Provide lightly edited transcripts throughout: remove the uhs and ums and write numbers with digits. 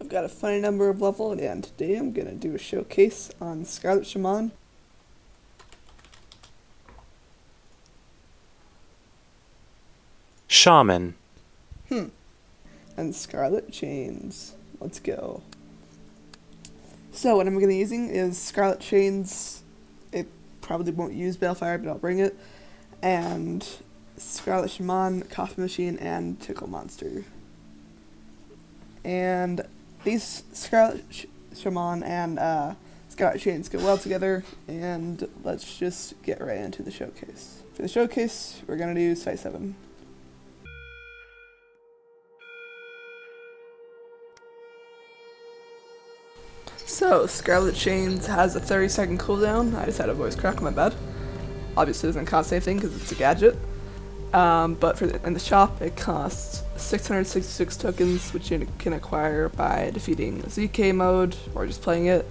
I've got a funny number of level, and today I'm gonna do a showcase on Scarlet Shaman. Shaman. And Scarlet Chains. Let's go. So what I'm gonna be using is Scarlet Chains. It probably won't use Balefire, but I'll bring it. And Scarlet Shaman, Coffee Machine, and Tickle Monster. And these Scarlet Shaman and Scarlet Chains go well together, and let's just get right into the showcase. For the showcase, we're gonna do Site 7. So, Scarlet Chains has a 30-second cooldown. I just had a voice crack, my bad. Obviously, it doesn't cost anything because it's a gadget. But in the shop, it costs 666 tokens, which you can acquire by defeating a ZK mode, or just playing it,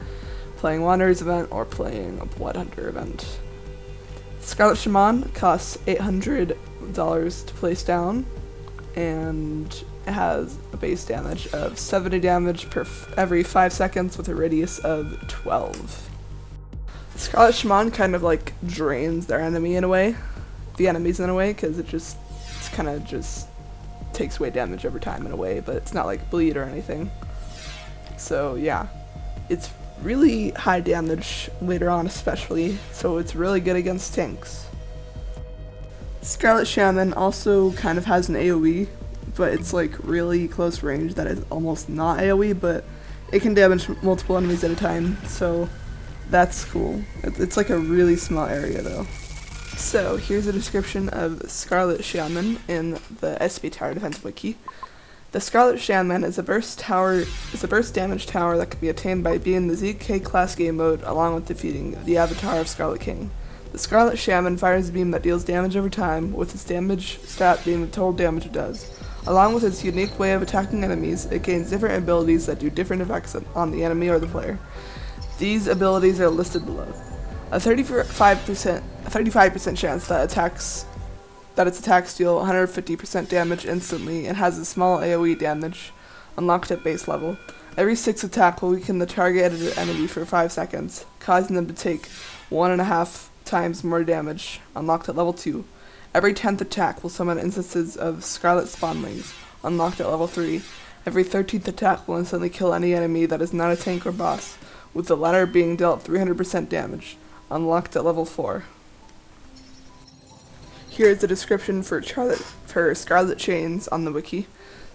playing Wanderer's event, or playing a Blood Hunter event. Scarlet Shaman costs $800 to place down, and it has a base damage of 70 damage per every 5 seconds with a radius of 12. Scarlet Shaman kind of like drains their enemy in a way. The enemies in a way, because it's kind of just takes away damage over time in a way, but it's not like bleed or anything. So yeah, it's really high damage later on especially, so it's really good against tanks. Scarlet Shaman also kind of has an AoE, but it's like really close range that is almost not AoE, but it can damage multiple enemies at a time, so that's cool. It's like a really small area though. So here's a description of Scarlet Shaman in the SCP Tower Defense Wiki. The Scarlet Shaman is a burst damage tower that can be attained by being the ZK class game mode along with defeating the avatar of Scarlet King. The Scarlet Shaman fires a beam that deals damage over time, with its damage stat being the total damage it does. Along with its unique way of attacking enemies, it gains different abilities that do different effects on the enemy or the player. These abilities are listed below. A 35% chance that its attacks deal 150% damage instantly and has a small AoE damage unlocked at base level. Every 6 attack will weaken the targeted enemy for 5 seconds, causing them to take 1.5 times more damage, unlocked at level 2. Every 10th attack will summon instances of Scarlet Spawnlings, unlocked at level 3. Every 13th attack will instantly kill any enemy that is not a tank or boss, with the latter being dealt 300% damage, unlocked at level 4. Here's the description for Scarlet Chains on the wiki.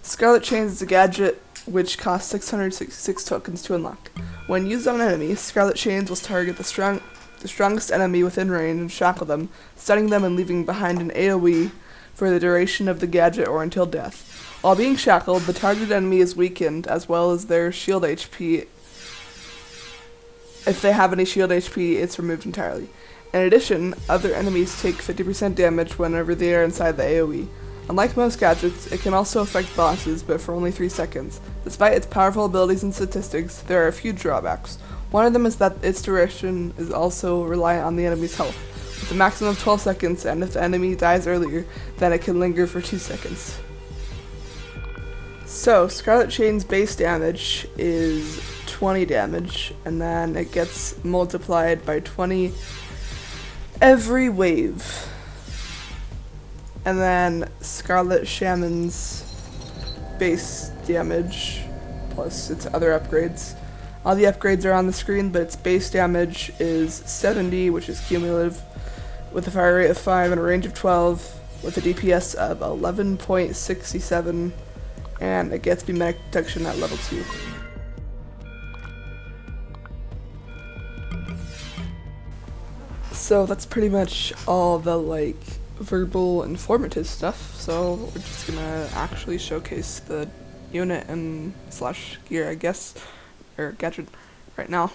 Scarlet Chains is a gadget which costs 666 tokens to unlock. When used on an enemy, Scarlet Chains will target the strongest enemy within range and shackle them, stunning them and leaving behind an AoE for the duration of the gadget or until death. While being shackled, the targeted enemy is weakened, as well as their shield HP. If they have any shield HP, it's removed entirely. In addition, other enemies take 50% damage whenever they are inside the AoE. Unlike most gadgets, it can also affect bosses, but for only 3 seconds. Despite its powerful abilities and statistics, there are a few drawbacks. One of them is that its duration is also reliant on the enemy's health, with a maximum of 12 seconds, and if the enemy dies earlier, then it can linger for 2 seconds. So, Scarlet Chain's base damage is 20 damage, and then it gets multiplied by 20 every wave. And then Scarlet Shaman's base damage plus its other upgrades. All the upgrades are on the screen, but its base damage is 70, which is cumulative, with a fire rate of 5 and a range of 12, with a DPS of 11.67, and it gets Beam Detection at level 2. So that's pretty much all the verbal informative stuff, so we're just gonna actually showcase the unit and / gear, I guess, or gadget right now.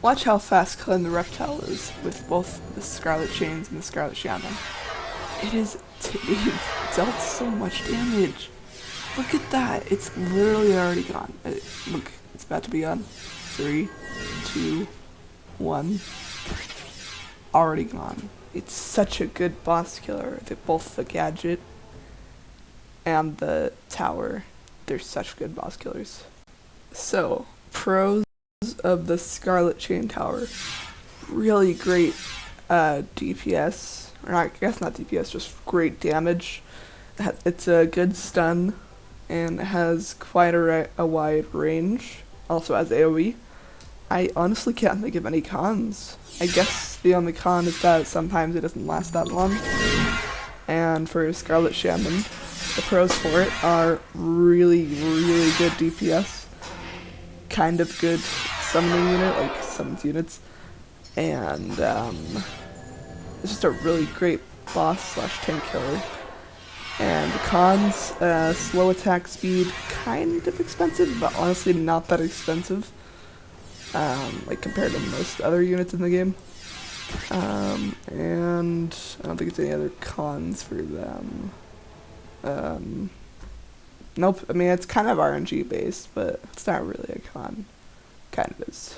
Watch how fast killing the reptile is with both the Scarlet Chains and the Scarlet Shaman. It dealt so much damage. Look at that. It's literally already gone. Look, it's about to be gone. 3, 2, 1. Already gone. It's such a good boss killer. Both the gadget and the tower, they're such good boss killers. So, pros of the Scarlet Chain Tower. Really great DPS, or not, I guess not DPS, just great damage. It's a good stun, and it has quite a wide range. Also has AoE. I honestly can't think of any cons. I guess the only con is that sometimes it doesn't last that long. And for Scarlet Shaman, the pros for it are really good DPS, kind of good summoning unit, like summons units, and it's just a really great boss / tank killer. And the cons, slow attack speed, kind of expensive, but honestly not that expensive, like compared to most other units in the game. And I don't think there's any other cons for them. Nope, I mean it's kind of RNG based, but it's not really a con. Kind of is.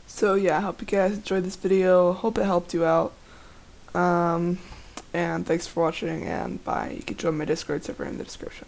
So yeah, I hope you guys enjoyed this video, hope it helped you out. And thanks for watching, and bye. You can join my Discord server in the description.